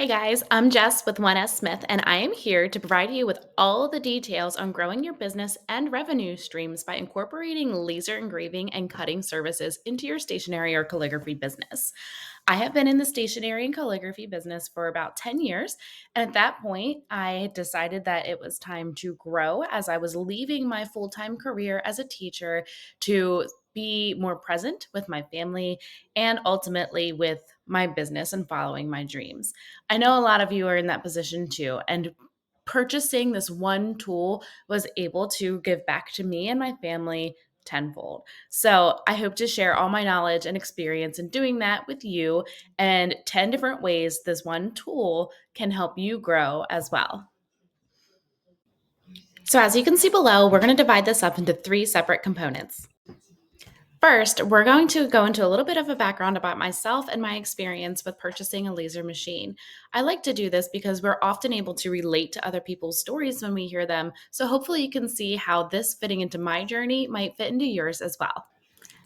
Hey guys, I'm Jess with 1S Smith, and I am here to provide you with all the details on growing your business and revenue streams by incorporating laser engraving and cutting services into your stationery or calligraphy business. I have been in the stationery and calligraphy business for about 10 years. And at that point, I decided that it was time to grow as I was leaving my full time career as a teacher to be more present with my family and ultimately with my business and following my dreams. I know a lot of you are in that position too. And purchasing this one tool was able to give back to me and my family tenfold. So I hope to share all my knowledge and experience in doing that with you and 10 different ways this one tool can help you grow as well. So as you can see below, we're going to divide this up into three separate components. First, we're going to go into a little bit of a background about myself and my experience with purchasing a laser machine. I like to do this because we're often able to relate to other people's stories when we hear them. So hopefully you can see how this fitting into my journey might fit into yours as well.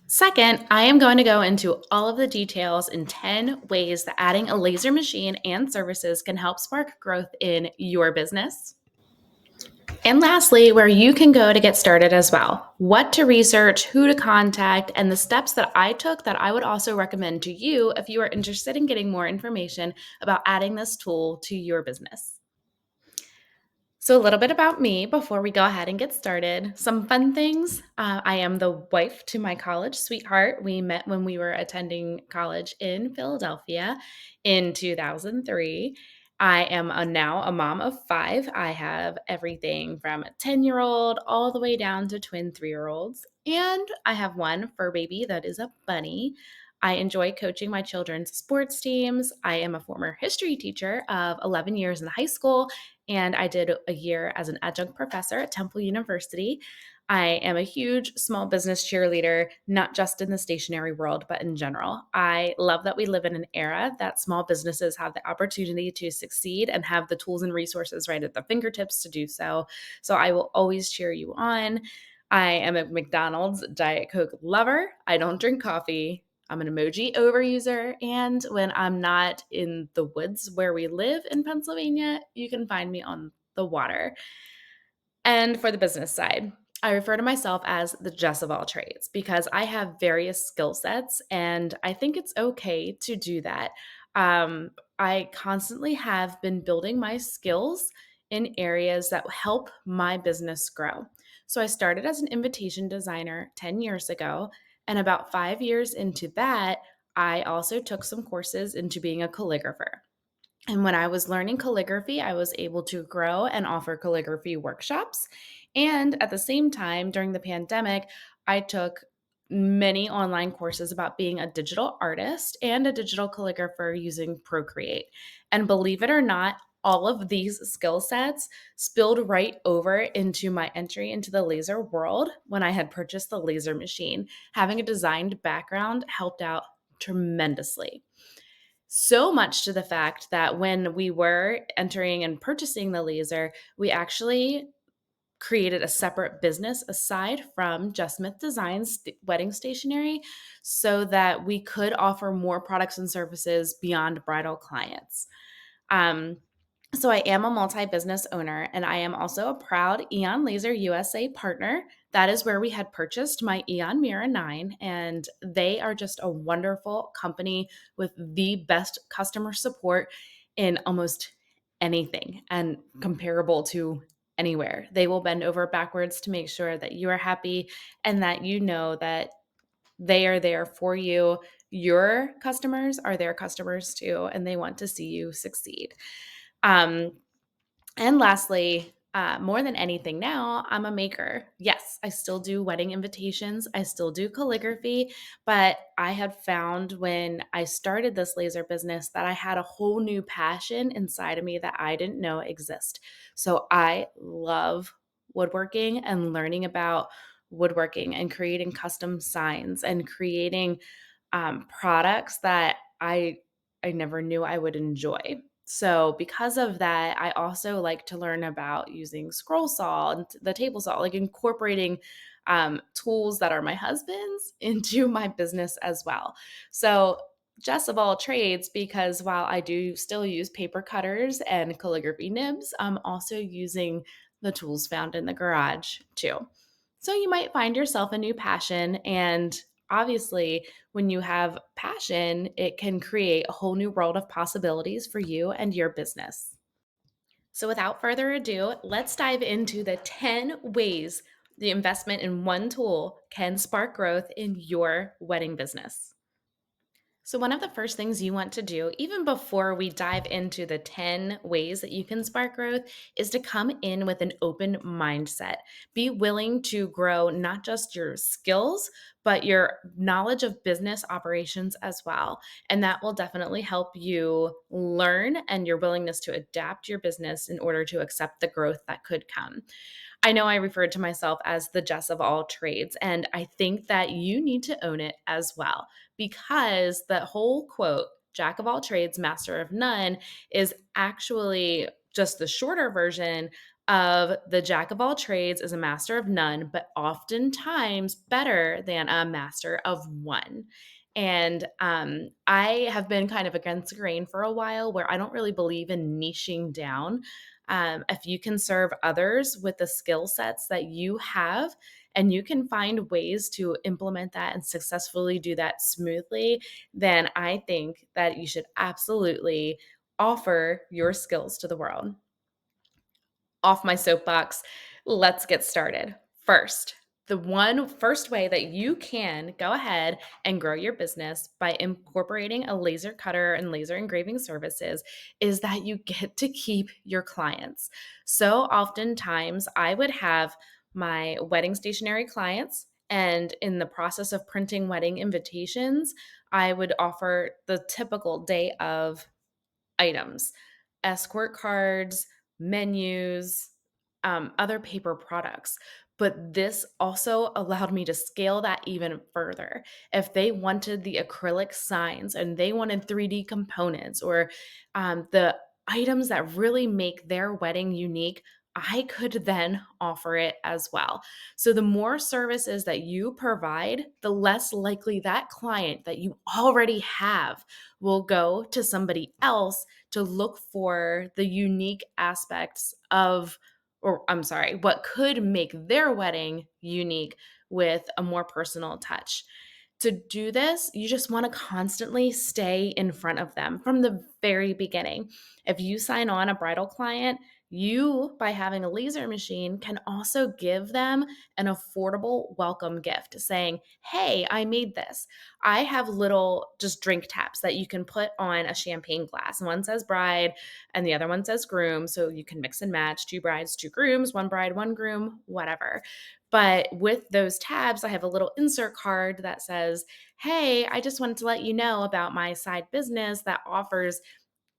Second, I am going to go into all of the details in 10 ways that adding a laser machine and services can help spark growth in your business. And lastly, where you can go to get started as well, what to research, who to contact, and the steps that I took that I would also recommend to you if you are interested in getting more information about adding this tool to your business. So, a little bit about me before we go ahead and get started. Some fun things. I am the wife to my college sweetheart. We met when we were attending college in Philadelphia in 2003. I am now a mom of five. I have everything from a 10-year-old all the way down to twin 3-year-olds. And I have one fur baby that is a bunny. I enjoy coaching my children's sports teams. I am a former history teacher of 11 years in high school, and I did a year as an adjunct professor at Temple University. I am a huge small business cheerleader, not just in the stationery world, but in general. I love that we live in an era that small businesses have the opportunity to succeed and have the tools and resources right at the fingertips to do so. So I will always cheer you on. I am a McDonald's Diet Coke lover. I don't drink coffee. I'm an emoji overuser. And when I'm not in the woods where we live in Pennsylvania, you can find me on the water. And for the business side, I refer to myself as the Jess of all trades because I have various skill sets and I think it's okay to do that. I constantly have been building my skills in areas that help my business grow. So I started as an invitation designer 10 years ago. And about 5 years into that, I also took some courses into being a calligrapher. And when I was learning calligraphy, I was able to grow and offer calligraphy workshops. And at the same time, during the pandemic, I took many online courses about being a digital artist and a digital calligrapher using Procreate. And believe it or not, all of these skill sets spilled right over into my entry into the laser world when I had purchased the laser machine. Having a designed background helped out tremendously. So much to the fact that when we were entering and purchasing the laser, we actually created a separate business aside from Just Smith Designs wedding stationery so that we could offer more products and services beyond bridal clients. Um, so I am a multi-business owner and I am also a proud Eon Laser USA partner. That is where we had purchased my Eon Mira 9 and they are just a wonderful company with the best customer support in almost anything and comparable to anywhere. They will bend over backwards to make sure that you are happy and that you know that they are there for you. Your customers are their customers too, and they want to see you succeed. Um, and lastly, more than anything now, I'm a maker. Yes, I still do wedding invitations. I still do calligraphy, but I had found when I started this laser business that I had a whole new passion inside of me that I didn't know exist. So I love woodworking and learning about woodworking and creating custom signs and creating products that I never knew I would enjoy. So because of that, I also like to learn about using scroll saw and the table saw, like incorporating tools that are my husband's into my business as well. So Jess of all trades because while I do still use paper cutters and calligraphy nibs, I'm also using the tools found in the garage too. So you might find yourself a new passion, and obviously, when you have passion, it can create a whole new world of possibilities for you and your business. So, without further ado, let's dive into the 10 ways the investment in one tool can spark growth in your wedding business. So, one of the first things you want to do, even before we dive into the 10 ways that you can spark growth, is to come in with an open mindset. Be willing to grow not just your skills, but your knowledge of business operations as well. And that will definitely help you learn and your willingness to adapt your business in order to accept the growth that could come. I know I referred to myself as the Jess of all trades, and I think that you need to own it as well because the whole quote, Jack of all trades, master of none, is actually just the shorter version of the Jack of all trades is a master of none, but oftentimes better than a master of one. And I have been kind of against the grain for a while where I don't really believe in niching down. If you can serve others with the skill sets that you have, and you can find ways to implement that and successfully do that smoothly, then I think that you should absolutely offer your skills to the world. Off my soapbox, let's get started. First, the one first way that you can go ahead and grow your business by incorporating a laser cutter and laser engraving services is that you get to keep your clients. So oftentimes, I would have my wedding stationery clients, and in the process of printing wedding invitations, I would offer the typical day of items, escort cards, menus, other paper products. But this also allowed me to scale that even further. If they wanted the acrylic signs and they wanted 3D components or the items that really make their wedding unique, I could then offer it as well. So, the more services that you provide, the less likely that client that you already have will go to somebody else to look for the unique aspects of, or I'm sorry, what could make their wedding unique with a more personal touch. To do this, you just want to constantly stay in front of them from the very beginning. If you sign on a bridal client, you, by having a laser machine, can also give them an affordable welcome gift saying, "Hey, I made this. I have little just drink taps that you can put on a champagne glass. One says bride and the other one says groom. So you can mix and match two brides, two grooms, one bride, one groom, whatever. But with those tabs, I have a little insert card that says, "Hey, I just wanted to let you know about my side business that offers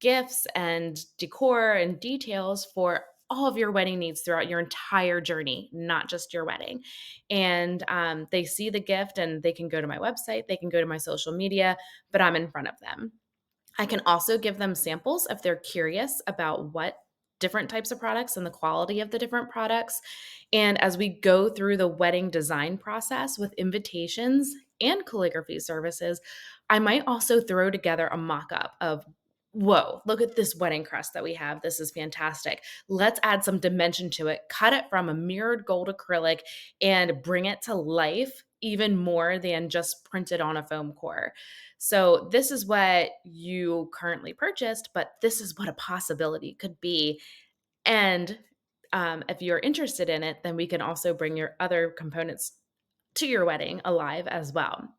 gifts and decor and details for all of your wedding needs throughout your entire journey, not just your wedding." And they see the gift and they can go to my website, they can go to my social media, but I'm in front of them. I can also give them samples if they're curious about what different types of products and the quality of the different products. And as we go through the wedding design process with invitations and calligraphy services, I might also throw together a mock up of, "Whoa, look at this wedding crest that we have. This is fantastic. Let's add some dimension to it, cut it from a mirrored gold acrylic, and bring it to life even more than just printed on a foam core." So, this is what you currently purchased, but this is what a possibility could be. And if you're interested in it, then we can also bring your other components to your wedding alive as well.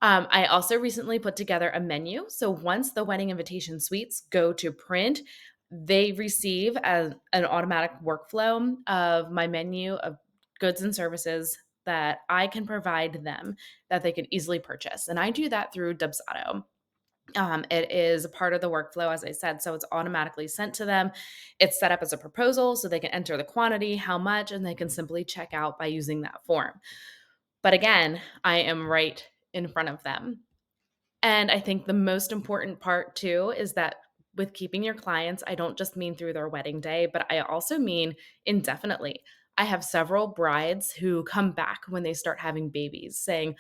I also recently put together a menu. So once the wedding invitation suites go to print, they receive an automatic workflow of my menu of goods and services that I can provide them that they can easily purchase. And I do that through Dubsado. It is a part of the workflow, as I said, so it's automatically sent to them. It's set up as a proposal so they can enter the quantity, how much, and they can simply check out by using that form. But again, I am right in front of them. And I think the most important part too is that with keeping your clients, I don't just mean through their wedding day, but I also mean indefinitely. I have several brides who come back when they start having babies saying,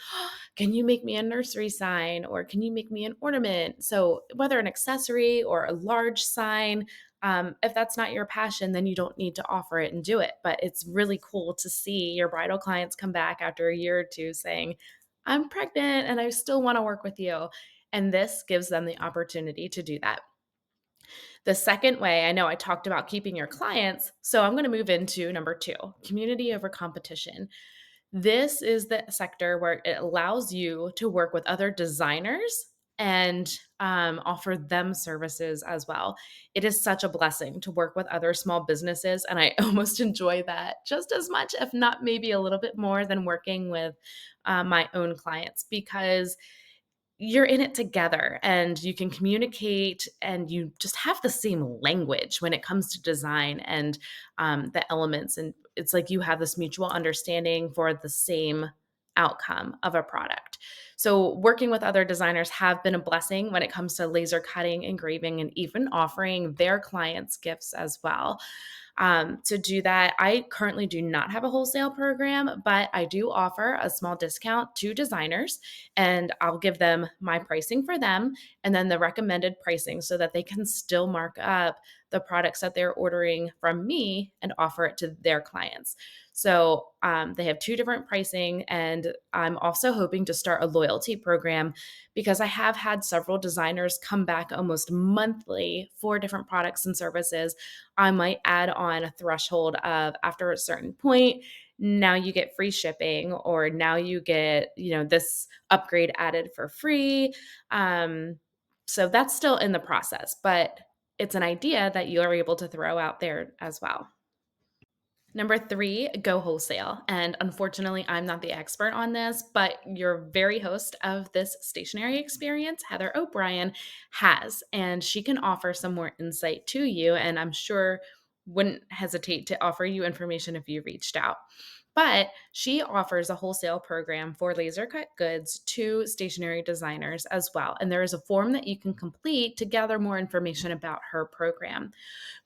can you make me a nursery sign or can you make me an ornament? So, whether an accessory or a large sign, if that's not your passion, then you don't need to offer it and do it. But it's really cool to see your bridal clients come back after a year or two saying, I'm pregnant and I still want to work with you. And this gives them the opportunity to do that. The second way, I know I talked about keeping your clients, so I'm going to move into number two, community over competition. This is the sector where it allows you to work with other designers and offer them services as well. It is such a blessing to work with other small businesses, and I almost enjoy that just as much, if not maybe a little bit more, than working with my own clients because you're in it together and you can communicate and you just have the same language when it comes to design and the elements. And it's like you have this mutual understanding for the same outcome of a product. So, working with other designers have been a blessing when it comes to laser cutting, engraving, and even offering their clients gifts as well. To do that, I currently do not have a wholesale program, but I do offer a small discount to designers, and I'll give them my pricing for them and then the recommended pricing so that they can still mark up the products that they're ordering from me and offer it to their clients. So they have two different pricing, and I'm also hoping to start a loyalty program because I have had several designers come back almost monthly for different products and services. I might add on a threshold of after a certain point, now you get free shipping, or now you get, this upgrade added for free. So that's still in the process, but it's an idea that you are able to throw out there as well. Number three, go wholesale. And unfortunately, I'm not the expert on this, but your very host of this stationery experience, Heather O'Brien, has, and she can offer some more insight to you. And I'm sure wouldn't hesitate to offer you information if you reached out. But she offers a wholesale program for laser cut goods to stationery designers as well. And there is a form that you can complete to gather more information about her program.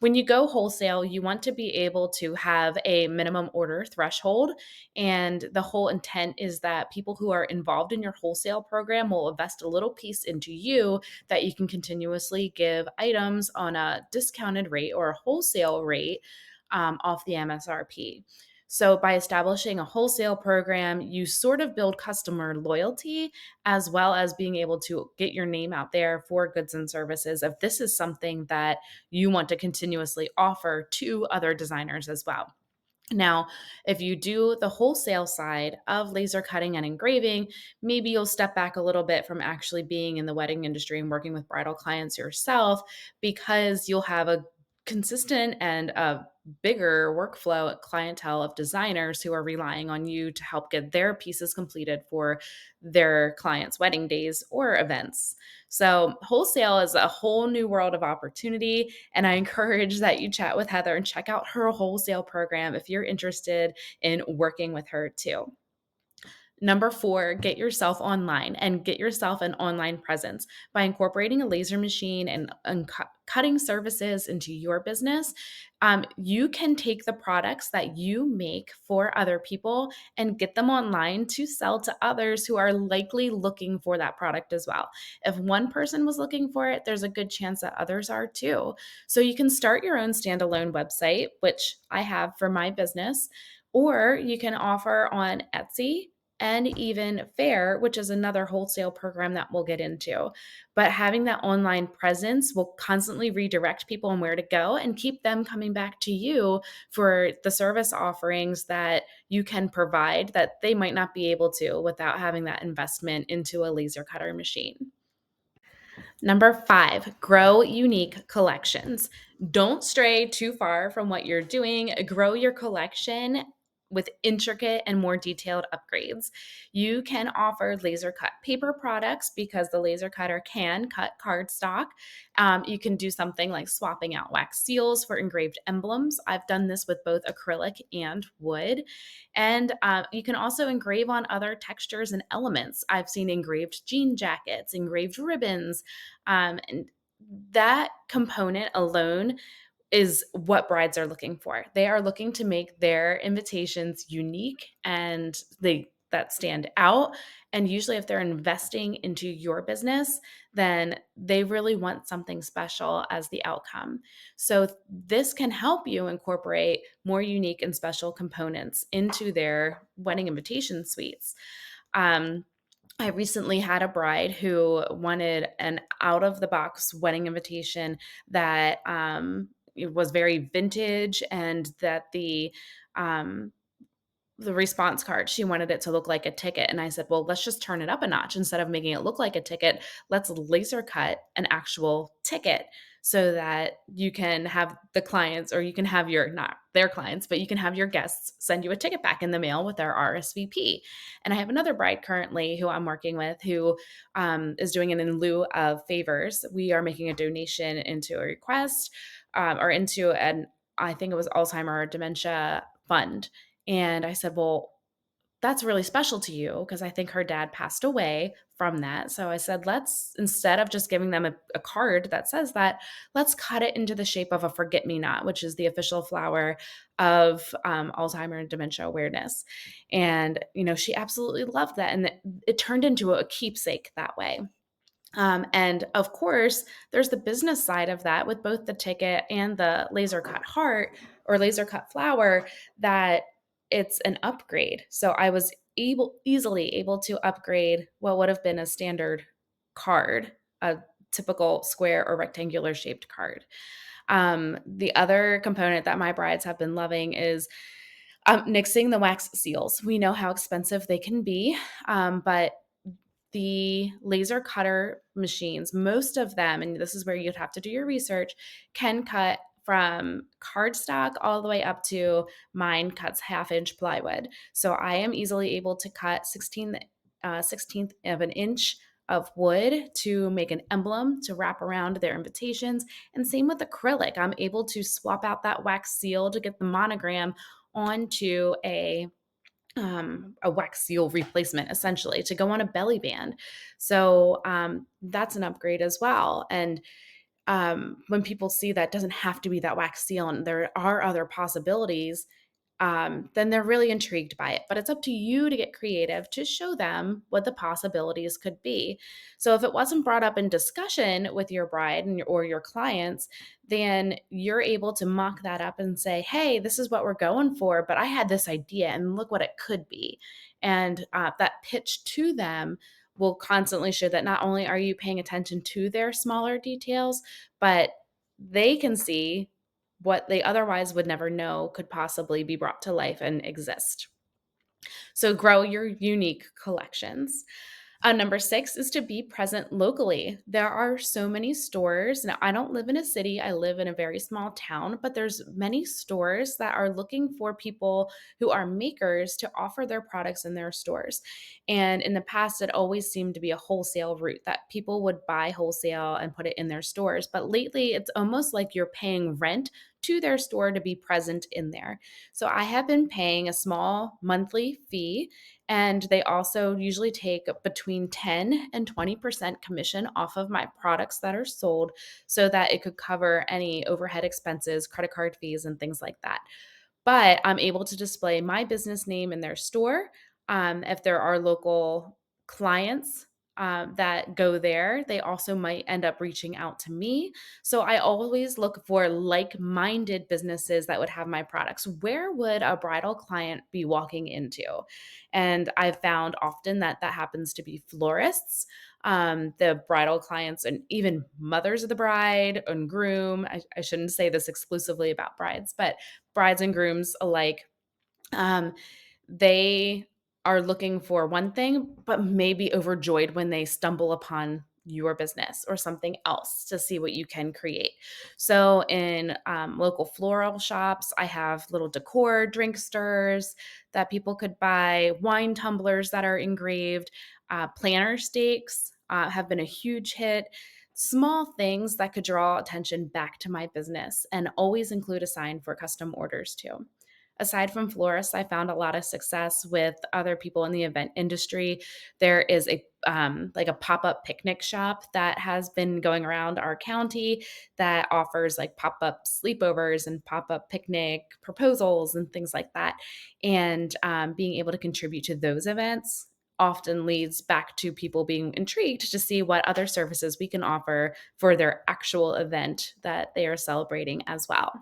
When you go wholesale, you want to be able to have a minimum order threshold. And the whole intent is that people who are involved in your wholesale program will invest a little piece into you that you can continuously give items on a discounted rate or a wholesale rate off the MSRP. So, by establishing a wholesale program, you sort of build customer loyalty as well as being able to get your name out there for goods and services. If this is something that you want to continuously offer to other designers as well. Now, if you do the wholesale side of laser cutting and engraving, maybe you'll step back a little bit from actually being in the wedding industry and working with bridal clients yourself because you'll have a consistent and a bigger workflow clientele of designers who are relying on you to help get their pieces completed for their clients' wedding days or events. So, wholesale is a whole new world of opportunity. And I encourage that you chat with Heather and check out her wholesale program if you're interested in working with her too. Number four, get yourself online and get yourself an online presence by incorporating a laser machine and cutting services into your business. You can take the products that you make for other people and get them online to sell to others who are likely looking for that product as well. If one person was looking for it, there's a good chance that others are too. So you can start your own standalone website, which I have for my business, or you can offer on Etsy and even Fair, which is another wholesale program that we'll get into. But having that online presence will constantly redirect people on where to go and keep them coming back to you for the service offerings that you can provide that they might not be able to without having that investment into a laser cutter machine. Number five, grow unique collections. Don't stray too far from what you're doing. Grow your collection with intricate and more detailed upgrades. You can offer laser cut paper products because the laser cutter can cut cardstock. You can do something like swapping out wax seals for engraved emblems. I've done this with both acrylic and wood. And you can also engrave on other textures and elements. I've seen engraved jean jackets, engraved ribbons, and that component alone is what brides are looking for. They are looking to make their invitations unique and that stand out. And usually if they're investing into your business, then they really want something special as the outcome. So this can help you incorporate more unique and special components into their wedding invitation suites. Um, I recently had a bride who wanted an out of the box wedding invitation that it was very vintage, and that the response card, she wanted it to look like a ticket. And I said, well, let's just turn it up a notch. Instead of making it look like a ticket, let's laser cut an actual ticket so that you can have the clients, or you can have your, not their clients, but you can have your guests send you a ticket back in the mail with their RSVP. And I have another bride currently who I'm working with who is doing it in lieu of favors. We are making a donation into a request or into I think it was Alzheimer or dementia fund. And I said, well, that's really special to you, because I think her dad passed away from that. So I said, let's, instead of just giving them a card that says that, let's cut it into the shape of a forget me not, which is the official flower of Alzheimer and dementia awareness. And, she absolutely loved that. And it turned into a keepsake that way. And of course, there's the business side of that with both the ticket and the laser cut heart or laser cut flower, that it's an upgrade. So I was easily able to upgrade what would have been a standard card, a typical square or rectangular shaped card. The other component that my brides have been loving is nixing the wax seals. We know how expensive they can be, but the laser cutter machines, most of them, and this is where you'd have to do your research, can cut from cardstock all the way up to, mine cuts 1/2 inch plywood. So I am easily able to cut 16th of an inch of wood to make an emblem to wrap around their invitations. And same with acrylic. I'm able to swap out that wax seal to get the monogram onto a wax seal replacement, essentially, to go on a belly band. So that's an upgrade as well. And when people see that it doesn't have to be that wax seal and there are other possibilities, then they're really intrigued by it. But it's up to you to get creative to show them what the possibilities could be. So if it wasn't brought up in discussion with your bride or your clients, then you're able to mock that up and say, hey, this is what we're going for, but I had this idea and look what it could be. And that pitch to them will constantly show that not only are you paying attention to their smaller details, but they can see what they otherwise would never know could possibly be brought to life and exist. So grow your unique collections. Number 6 is to be present locally. There are so many stores. Now, I don't live in a city, I live in a very small town, but there's many stores that are looking for people who are makers to offer their products in their stores. And in the past, it always seemed to be a wholesale route that people would buy wholesale and put it in their stores. But lately, it's almost like you're paying rent to their store to be present in there. So I have been paying a small monthly fee, and they also usually take between 10 and 20% commission off of my products that are sold, so that it could cover any overhead expenses, credit card fees, and things like that. But I'm able to display my business name in their store. If there are local clients that go there, they also might end up reaching out to me. So I always look for like minded businesses that would have my products. Where would a bridal client be walking into? And I've found often that that happens to be florists. The bridal clients, and even mothers of the bride and groom. I shouldn't say this exclusively about brides, but brides and grooms alike, um, they are looking for one thing, but maybe overjoyed when they stumble upon your business or something else to see what you can create. So, in local floral shops, I have little decor drink stirs that people could buy, wine tumblers that are engraved, planter stakes have been a huge hit. Small things that could draw attention back to my business, and always include a sign for custom orders too. Aside from florists, I found a lot of success with other people in the event industry. There is a like a pop-up picnic shop that has been going around our county that offers like pop-up sleepovers and pop-up picnic proposals and things like that. And being able to contribute to those events often leads back to people being intrigued to see what other services we can offer for their actual event that they are celebrating as well.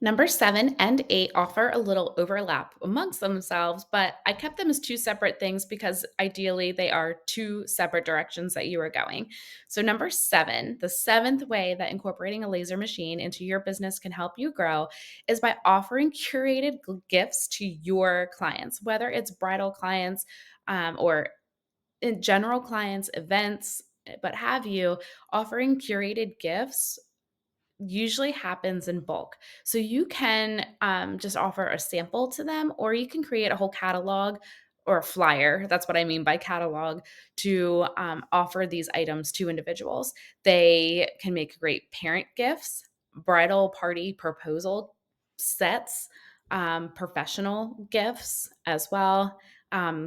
Number 7 and 8 offer a little overlap amongst themselves, but I kept them as two separate things because ideally they are two separate directions that you are going. So, number 7, the seventh way that incorporating a laser machine into your business can help you grow is by offering curated gifts to your clients, whether it's bridal clients or in general clients, events, but have you offering curated gifts usually happens in bulk. So you can just offer a sample to them, or you can create a whole catalog or a flyer. That's what I mean by catalog to offer these items to individuals. They can make great parent gifts, bridal party proposal sets, professional gifts as well.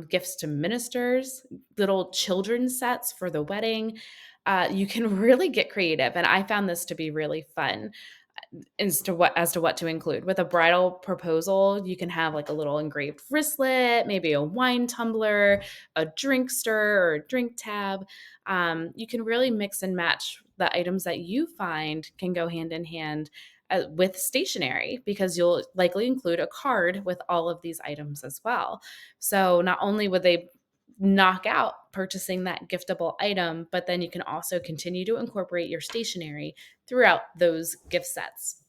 Gifts to ministers, little children's sets for the wedding, you can really get creative, and I found this to be really fun as to what to include. With a bridal proposal, you can have like a little engraved wristlet, maybe a wine tumbler, a drink stir or a drink tab. You can really mix and match the items that you find can go hand in hand with stationery because you'll likely include a card with all of these items as well. So not only would they knock out purchasing that giftable item, but then you can also continue to incorporate your stationery throughout those gift sets.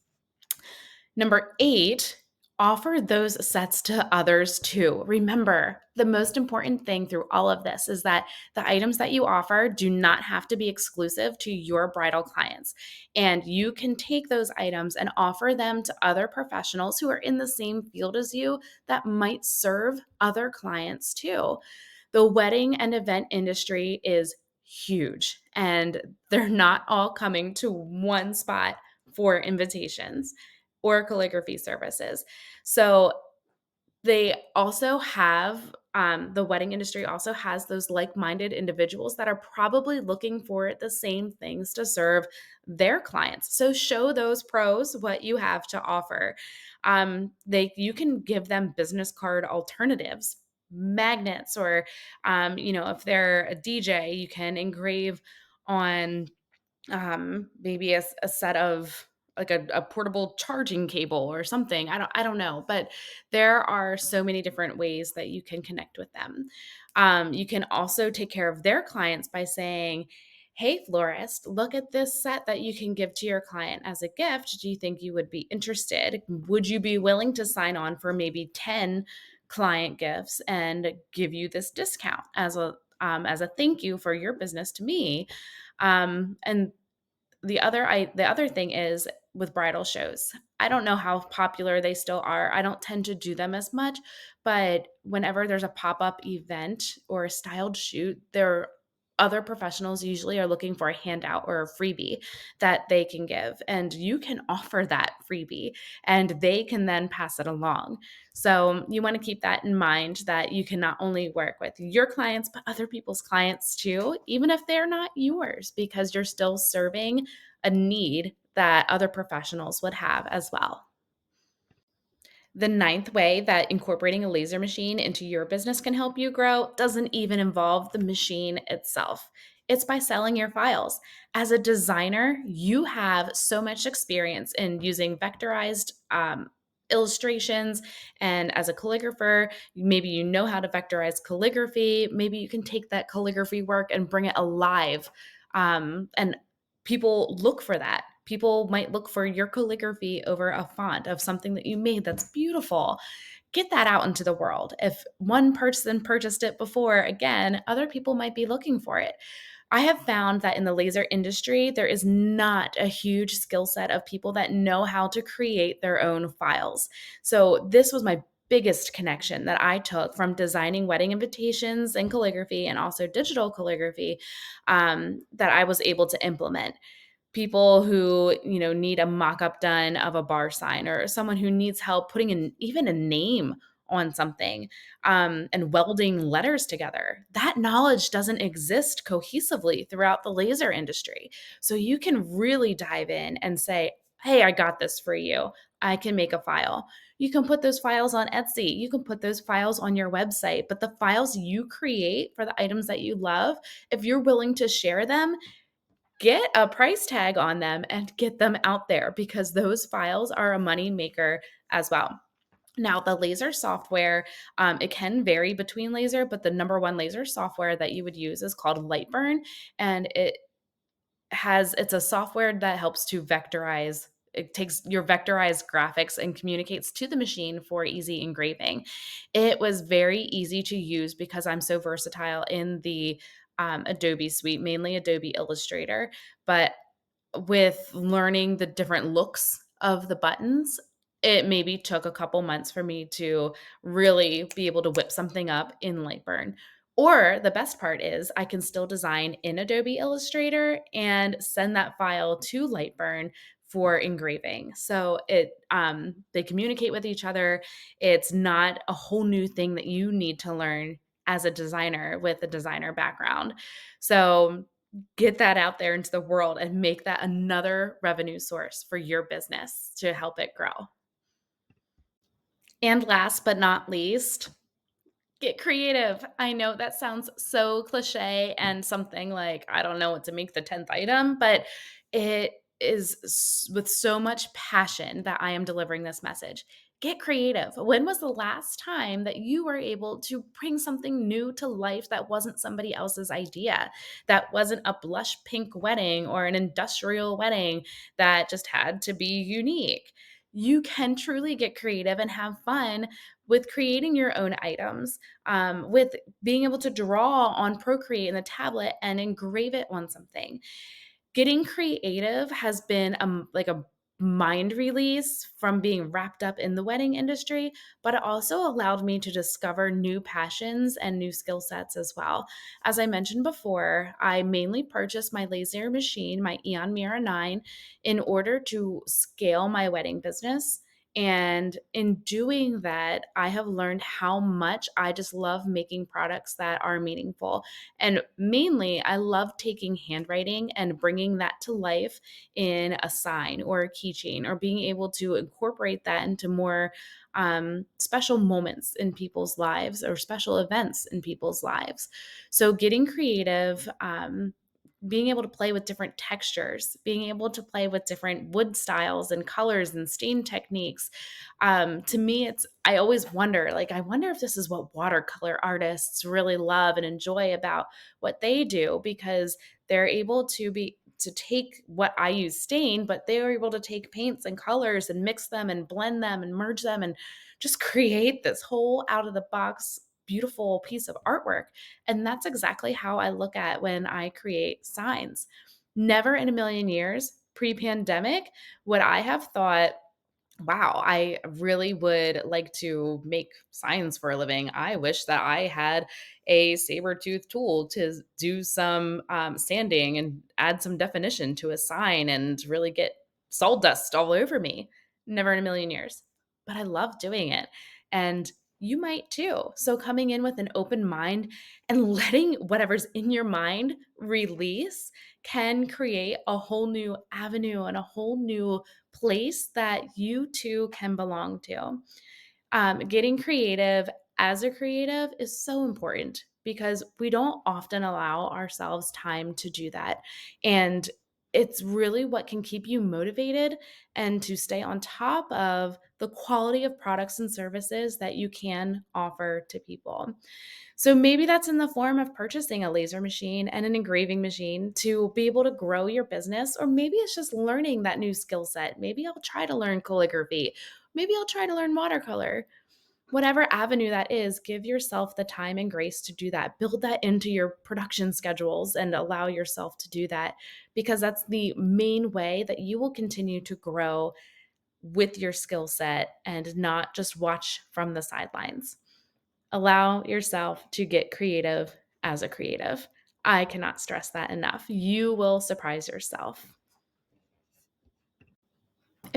Number 8, offer those sets to others too. Remember, the most important thing through all of this is that the items that you offer do not have to be exclusive to your bridal clients. And you can take those items and offer them to other professionals who are in the same field as you that might serve other clients too. The wedding and event industry is huge, and they're not all coming to one spot for invitations or calligraphy services. So they also have the wedding industry also has those like-minded individuals that are probably looking for the same things to serve their clients. So show those pros what you have to offer. They you can give them business card alternatives, magnets, or if they're a DJ, you can engrave on maybe a set of like a portable charging cable or something. I don't know, but there are so many different ways that you can connect with them. You can also take care of their clients by saying, hey, florist, look at this set that you can give to your client as a gift. Do you think you would be interested? Would you be willing to sign on for maybe 10 client gifts and give you this discount as a thank you for your business to me? And the other thing is with bridal shows. I don't know how popular they still are. I don't tend to do them as much, but whenever there's a pop-up event or a styled shoot, there other professionals usually are looking for a handout or a freebie that they can give, and you can offer that freebie and they can then pass it along. So you want to keep that in mind, that you can not only work with your clients but other people's clients too, even if they're not yours, because you're still serving a need that other professionals would have as well. The ninth way that incorporating a laser machine into your business can help you grow doesn't even involve the machine itself. It's by selling your files. As a designer, you have so much experience in using vectorized illustrations. And as a calligrapher, maybe you know how to vectorize calligraphy. Maybe you can take that calligraphy work and bring it alive. And people look for that. People might look for your calligraphy over a font of something that you made that's beautiful. Get that out into the world. If one person purchased it before, again, other people might be looking for it. I have found that in the laser industry, there is not a huge skill set of people that know how to create their own files. So, this was my biggest connection that I took from designing wedding invitations and calligraphy and also digital calligraphy, that I was able to implement. people who, need a mock-up done of a bar sign, or someone who needs help putting in even a name on something, and welding letters together. That knowledge doesn't exist cohesively throughout the laser industry. So you can really dive in and say, hey, I got this for you. I can make a file. You can put those files on Etsy. You can put those files on your website. But the files you create for the items that you love, if you're willing to share them, get a price tag on them and get them out there, because those files are a money maker as well. Now, the laser software, it can vary between laser, but the number one laser software that you would use is called Lightburn. And it's a software that helps to vectorize. It takes your vectorized graphics and communicates to the machine for easy engraving. It was very easy to use because I'm so versatile in the Adobe suite, mainly Adobe Illustrator. But with learning the different looks of the buttons, it maybe took a couple months for me to really be able to whip something up in Lightburn. Or the best part is I can still design in Adobe Illustrator and send that file to Lightburn for engraving. So they communicate with each other. It's not a whole new thing that you need to learn as a designer with a designer background. So get that out there into the world and make that another revenue source for your business to help it grow. And last but not least, get creative. I know that sounds so cliche and something like, I don't know what to make the 10th item, but it is with so much passion that I am delivering this message. Get creative. When was the last time that you were able to bring something new to life that wasn't somebody else's idea, that wasn't a blush pink wedding or an industrial wedding that just had to be unique? You can truly get creative and have fun with creating your own items, with being able to draw on Procreate in the tablet and engrave it on something. Getting creative has been like a mind release from being wrapped up in the wedding industry, but it also allowed me to discover new passions and new skill sets as well. As I mentioned before, I mainly purchased my laser machine, my Eon Mira 9, in order to scale my wedding business. And in doing that, I have learned how much I just love making products that are meaningful. And mainly, I love taking handwriting and bringing that to life in a sign or a keychain, or being able to incorporate that into more special moments in people's lives or special events in people's lives. So, getting creative, being able to play with different textures, being able to play with different wood styles and colors and stain techniques. To me, I always wonder, like, I wonder if this is what watercolor artists really love and enjoy about what they do, because they're able to take what I use stain, but they are able to take paints and colors and mix them and blend them and merge them and just create this whole out of the box beautiful piece of artwork. And that's exactly how I look at when I create signs. Never in a million years, pre-pandemic, would I have thought, wow, I really would like to make signs for a living. I wish that I had a saber tooth tool to do some sanding and add some definition to a sign and really get sawdust all over me. Never in a million years. But I love doing it. And you might too. So, coming in with an open mind and letting whatever's in your mind release can create a whole new avenue and a whole new place that you too can belong to. Getting creative as a creative is so important because we don't often allow ourselves time to do that. And it's really what can keep you motivated and to stay on top of the quality of products and services that you can offer to people. So maybe that's in the form of purchasing a laser machine and an engraving machine to be able to grow your business, or maybe it's just learning that new skill set. Maybe I'll try to learn calligraphy. Maybe I'll try to learn watercolor. Whatever avenue that is, give yourself the time and grace to do that. Build that into your production schedules and allow yourself to do that, because that's the main way that you will continue to grow with your skill set and not just watch from the sidelines. Allow yourself to get creative as a creative. I cannot stress that enough. You will surprise yourself.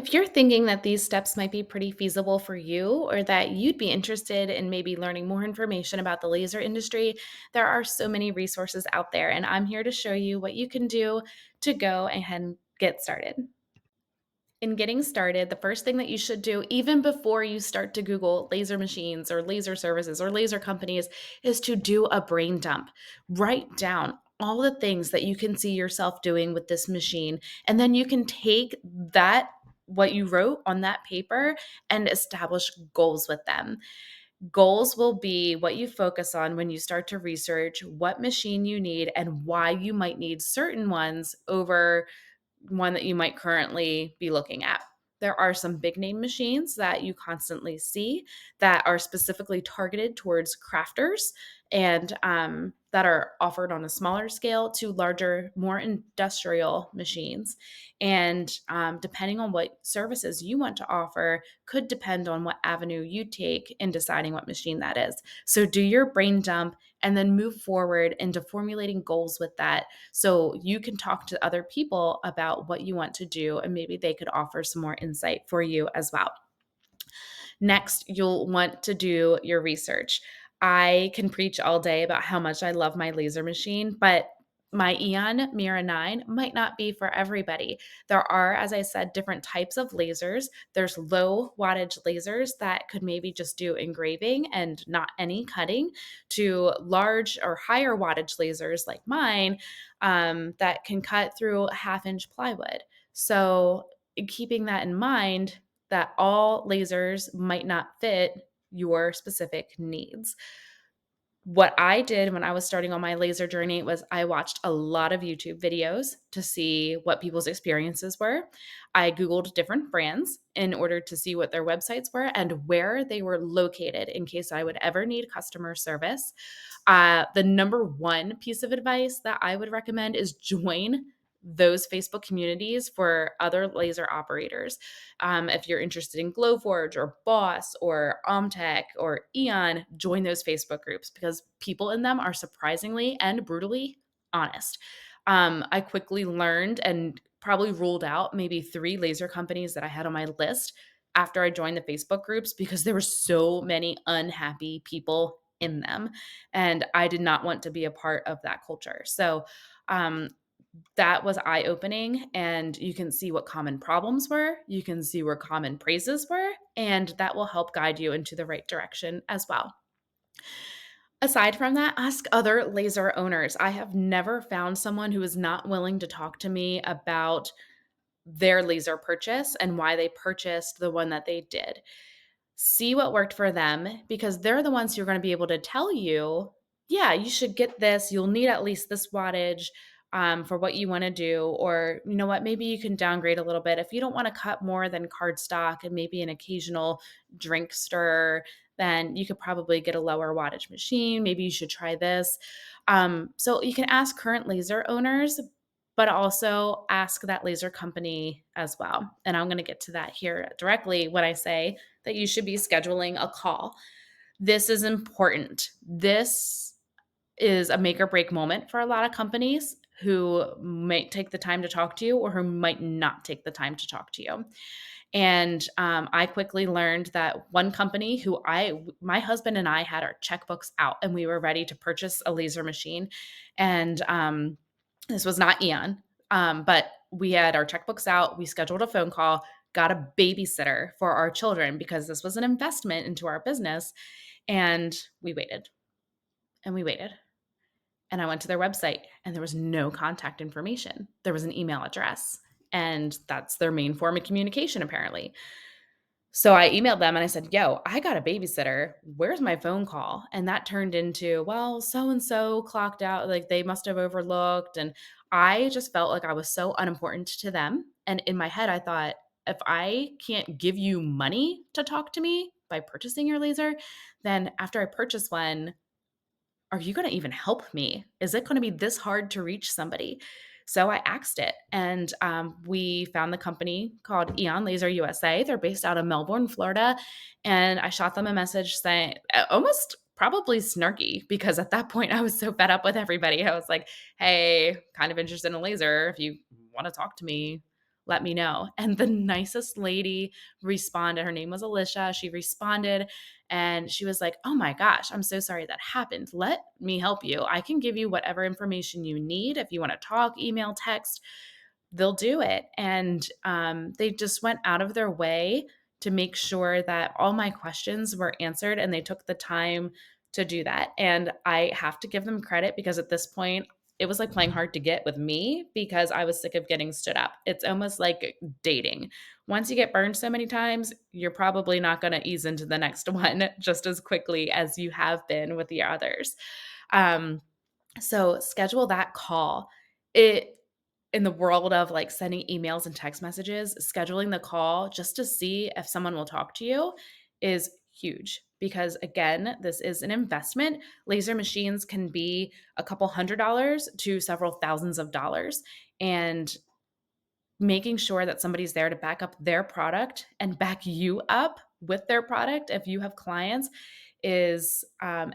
If you're thinking that these steps might be pretty feasible for you or that you'd be interested in maybe learning more information about the laser industry, there are so many resources out there, and I'm here to show you what you can do to go ahead and get started. In getting started, the first thing that you should do, even before you start to Google laser machines or laser services or laser companies, is to do a brain dump. Write down all the things that you can see yourself doing with this machine. And then you can take what you wrote on that paper, and establish goals with them. Goals will be what you focus on when you start to research what machine you need and why you might need certain ones over one that you might currently be looking at. There are some big name machines that you constantly see that are specifically targeted towards crafters and that are offered on a smaller scale to larger, more industrial machines. And depending on what services you want to offer, could depend on what avenue you take in deciding what machine that is. So do your brain dump and then move forward into formulating goals with that so you can talk to other people about what you want to do, and maybe they could offer some more insight for you as well. Next, you'll want to do your research. I can preach all day about how much I love my laser machine, but my Eon Mira 9 might not be for everybody. There are, as I said, different types of lasers. There's low wattage lasers that could maybe just do engraving and not any cutting, to large or higher wattage lasers like mine that can cut through a half-inch plywood. So, keeping that in mind, that all lasers might not fit your specific needs. What I did when I was starting on my laser journey was I watched a lot of YouTube videos to see what people's experiences were. I Googled different brands in order to see what their websites were and where they were located in case I would ever need customer service. The number one piece of advice that I would recommend is join those Facebook communities for other laser operators. If you're interested in Glowforge or Boss or Omtech or Eon, join those Facebook groups because people in them are surprisingly and brutally honest. I quickly learned and probably ruled out maybe 3 laser companies that I had on my list after I joined the Facebook groups because there were so many unhappy people in them. And I did not want to be a part of that culture. So, um, that was eye opening, and you can see what common problems were. You can see where common praises were, and that will help guide you into the right direction as well. Aside from that, ask other laser owners. I have never found someone who is not willing to talk to me about their laser purchase and why they purchased the one that they did. See what worked for them because they're the ones who are going to be able to tell you, yeah, you should get this. You'll need at least this wattage for what you want to do. Or, you know what, maybe you can downgrade a little bit. If you don't want to cut more than cardstock and maybe an occasional drink stir, then you could probably get a lower wattage machine. Maybe you should try this. So you can ask current laser owners, but also ask that laser company as well. And I'm going to get to that here directly when I say that you should be scheduling a call. This is important. This is a make or break moment for a lot of companies who might take the time to talk to you or who might not take the time to talk to you. And I quickly learned that one company my husband and I had our checkbooks out and we were ready to purchase a laser machine. And this was not Eon, but we had our checkbooks out. We scheduled a phone call, got a babysitter for our children because this was an investment into our business. And we waited and we waited. And I went to their website and there was no contact information. There was an email address, and that's their main form of communication, apparently. So I emailed them and I said, yo, I got a babysitter. Where's my phone call? And that turned into, well, so and so clocked out. Like they must have overlooked. And I just felt like I was so unimportant to them. And in my head, I thought, if I can't give you money to talk to me by purchasing your laser, then after I purchase one, are you going to even help me? Is it going to be this hard to reach somebody? So I axed it, and we found the company called Eon Laser USA. They're based out of Melbourne, Florida, and I shot them a message saying, almost probably snarky, because at that point I was so fed up with everybody. I was like, "Hey, kind of interested in a laser. If you want to talk to me, let me know. And the nicest lady responded. Her name was Alicia. She responded and she was like, "Oh my gosh, I'm so sorry that happened. Let me help you. I can give you whatever information you need. If you want to talk, email, text, they'll do it." And they just went out of their way to make sure that all my questions were answered, and they took the time to do that. And I have to give them credit because at this point, it was like playing hard to get with me because I was sick of getting stood up. It's almost like dating. Once you get burned so many times, you're probably not going to ease into the next one just as quickly as you have been with the others. Um, so schedule that call. It In the world of like sending emails and text messages, scheduling the call just to see if someone will talk to you is huge because again, this is an investment. Laser machines can be a couple $100s to several thousands of dollars. And making sure that somebody's there to back up their product and back you up with their product if you have clients is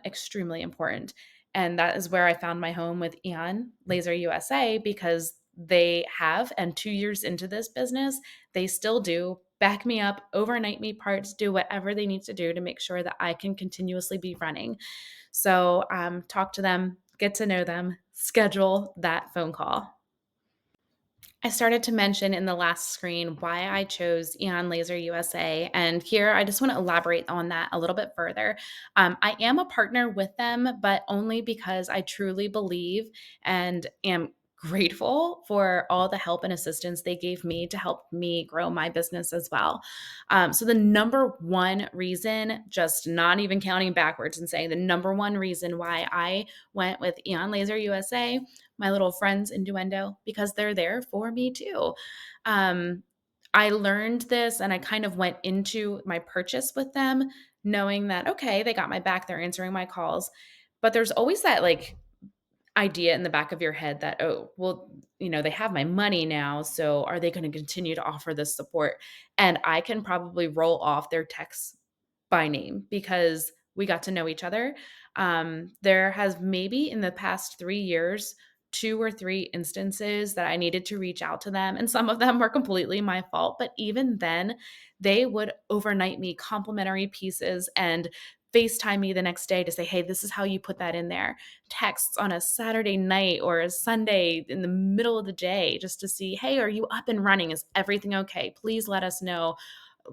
extremely important. And that is where I found my home with Eon Laser USA because they have, and 2 years into this business, they still do back me up, overnight me parts, do whatever they need to do to make sure that I can continuously be running. So talk to them, get to know them, schedule that phone call. I started to mention in the last screen why I chose Eon Laser USA. And here I just want to elaborate on that a little bit further. I am a partner with them, but only because I truly believe and am grateful for all the help and assistance they gave me to help me grow my business as well. So, the number one reason, just not even counting backwards and saying the number one reason why I went with Eon Laser USA, my little friends innuendo, because they're there for me too. Um, I learned this and I kind of went into my purchase with them knowing that, okay, they got my back, they're answering my calls. But there's always that like idea in the back of your head that, oh, well, they have my money now. So are they going to continue to offer this support? And I can probably roll off their texts by name because we got to know each other. There has maybe in the past 3 years, two or three instances that I needed to reach out to them. And some of them were completely my fault. But even then, they would overnight me complimentary pieces and FaceTime me the next day to say, hey, this is how you put that in there. Texts on a Saturday night or a Sunday in the middle of the day just to see, hey, are you up and running? Is everything okay? Please let us know.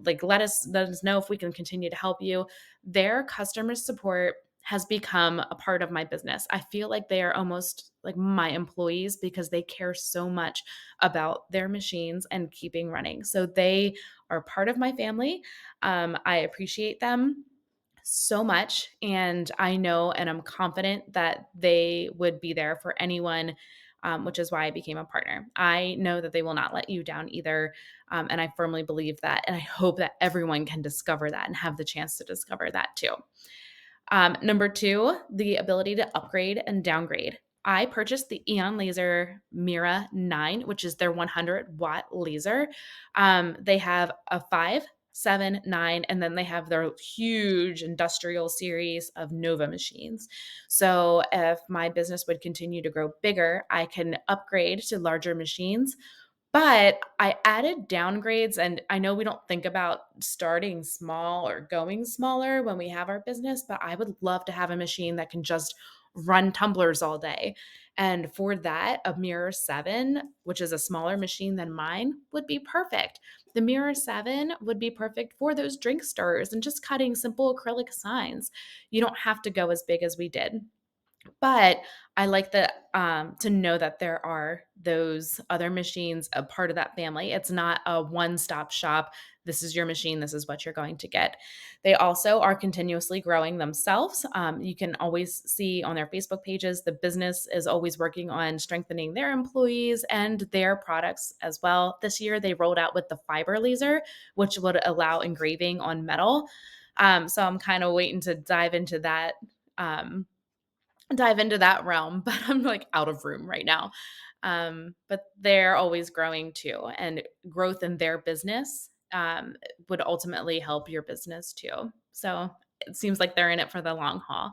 Like, let us know if we can continue to help you. Their customer support has become a part of my business. I feel like they are almost like my employees because they care so much about their machines and keeping running. So they are part of my family. I appreciate them so much. And I know and I'm confident that they would be there for anyone, which is why I became a partner. I know that they will not let you down either. And I firmly believe that. And I hope that everyone can discover that and have the chance to discover that too. Number two, the ability to upgrade and downgrade. I purchased the Eon Laser Mira 9, which is their 100-watt laser. They have a 5, 7, 9, and then they have their huge industrial series of Nova machines. So if my business would continue to grow bigger, I can upgrade to larger machines, but I added downgrades, and I know we don't think about starting small or going smaller when we have our business, but I would love to have a machine that can just run tumblers all day. And for that, a Mirror 7, which is a smaller machine than mine, would be perfect. The Mirror 7 would be perfect for those drink stirrers and just cutting simple acrylic signs. You don't have to go as big as we did. But I like to know that there are those other machines a part of that family. It's not a one-stop shop. This is your machine. This is what you're going to get. They also are continuously growing themselves. You can always see on their Facebook pages, the business is always working on strengthening their employees and their products as well. This year, they rolled out with the fiber laser, which would allow engraving on metal. So I'm kind of waiting to Um, dive into that realm, but I'm like out of room right now. But they're always growing too, and growth in their business would ultimately help your business too. So it seems like they're in it for the long haul.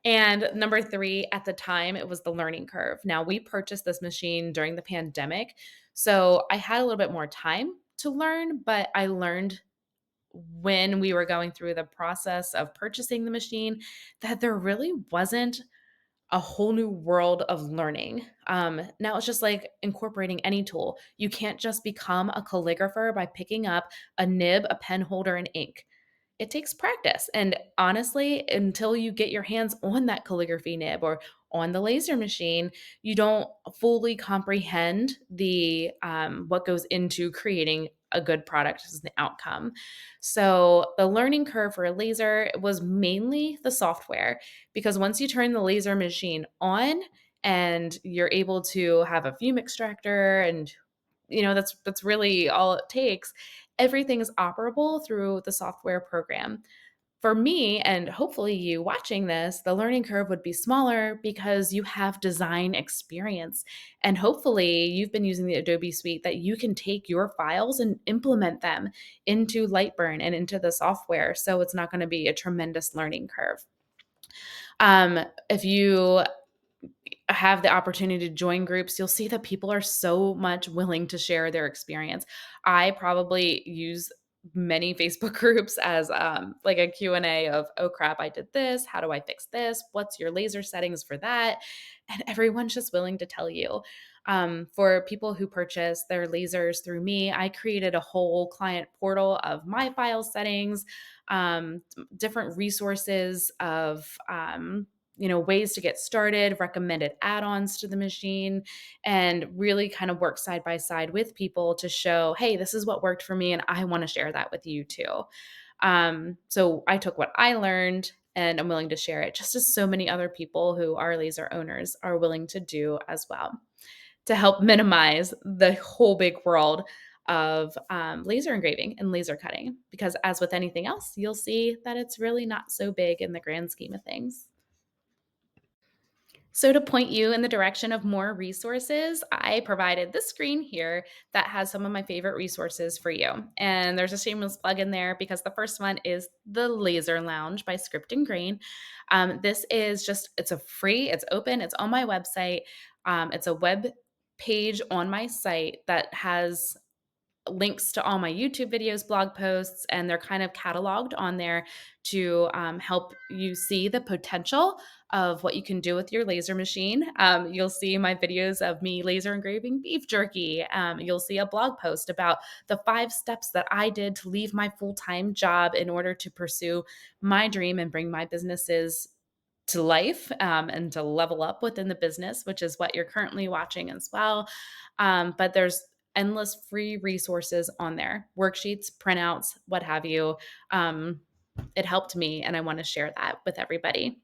And number three, at the time, it was the learning curve. Now, we purchased this machine during the pandemic. So I had a little bit more time to learn, but I learned when we were going through the process of purchasing the machine that there really wasn't a whole new world of learning. Now it's just like incorporating any tool. You can't just become a calligrapher by picking up a nib, a pen holder, and ink. It takes practice. And honestly, until you get your hands on that calligraphy nib or on the laser machine, you don't fully comprehend the what goes into creating a good product as an outcome. So the learning curve for a laser was mainly the software, because once you turn the laser machine on and you're able to have a fume extractor, and that's really all it takes. Everything is operable through the software program. For me, and hopefully you watching this, the learning curve would be smaller because you have design experience. And hopefully you've been using the Adobe suite that you can take your files and implement them into Lightburn and into the software. So it's not going to be a tremendous learning curve. If you have the opportunity to join groups, you'll see that people are so much willing to share their experience. I probably use many Facebook groups as like a Q&A of, oh crap, I did this. How do I fix this? What's your laser settings for that? And everyone's just willing to tell you. For people who purchase their lasers through me, I created a whole client portal of my file settings, different resources of ways to get started, recommended add-ons to the machine, and really kind of work side by side with people to show, hey, this is what worked for me, and I want to share that with you too. So I took what I learned and I'm willing to share it, just as so many other people who are laser owners are willing to do as well, to help minimize the whole big world of laser engraving and laser cutting. Because as with anything else, you'll see that it's really not so big in the grand scheme of things. So, to point you in the direction of more resources, I provided this screen here that has some of my favorite resources for you. And there's a shameless plug in there because the first one is the Laser Lounge by Script and Grain. This is it's a free, it's open, it's on my website. It's a web page on my site that has links to all my YouTube videos, blog posts, and they're kind of cataloged on there to help you see the potential of what you can do with your laser machine. You'll see my videos of me laser engraving beef jerky. You'll see a blog post about the 5 steps that I did to leave my full-time job in order to pursue my dream and bring my businesses to life, and to level up within the business, which is what you're currently watching as well. But there's endless free resources on there, worksheets, printouts, what have you. Um, it helped me, and I want to share that with everybody.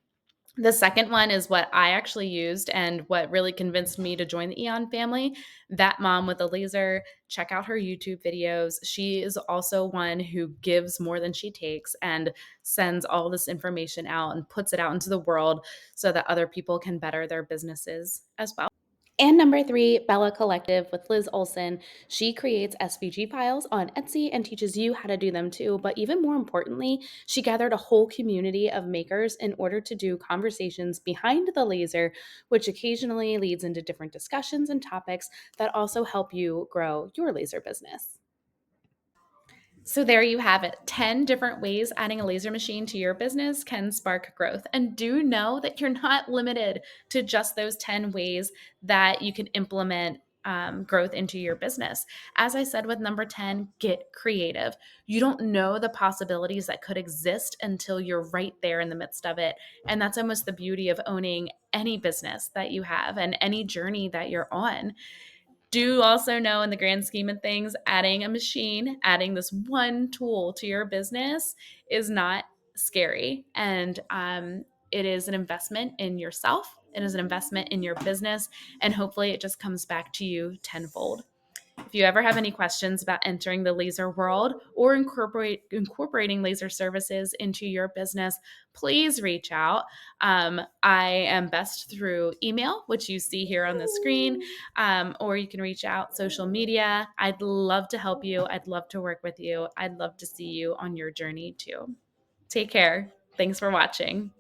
The second one is what I actually used and what really convinced me to join the Eon family. That mom with a laser, check out her YouTube videos. She is also one who gives more than she takes and sends all this information out and puts it out into the world so that other people can better their businesses as well. And number three, Bella Collective with Liz Olson. She creates SVG files on Etsy and teaches you how to do them too. But even more importantly, she gathered a whole community of makers in order to do conversations behind the laser, which occasionally leads into different discussions and topics that also help you grow your laser business. So there you have it. 10 different ways adding a laser machine to your business can spark growth. And do know that you're not limited to just those 10 ways that you can implement growth into your business. As I said with number 10, get creative. You don't know the possibilities that could exist until you're right there in the midst of it. And that's almost the beauty of owning any business that you have and any journey that you're on. Do also know, in the grand scheme of things, adding a machine, adding this one tool to your business is not scary. And it is an investment in yourself, it is an investment in your business, and hopefully it just comes back to you tenfold. If you ever have any questions about entering the laser world or incorporating laser services into your business, please reach out. I am best through email, which you see here on the screen, or you can reach out social media. I'd love to help you. I'd love to work with you. I'd love to see you on your journey too. Take care. Thanks for watching.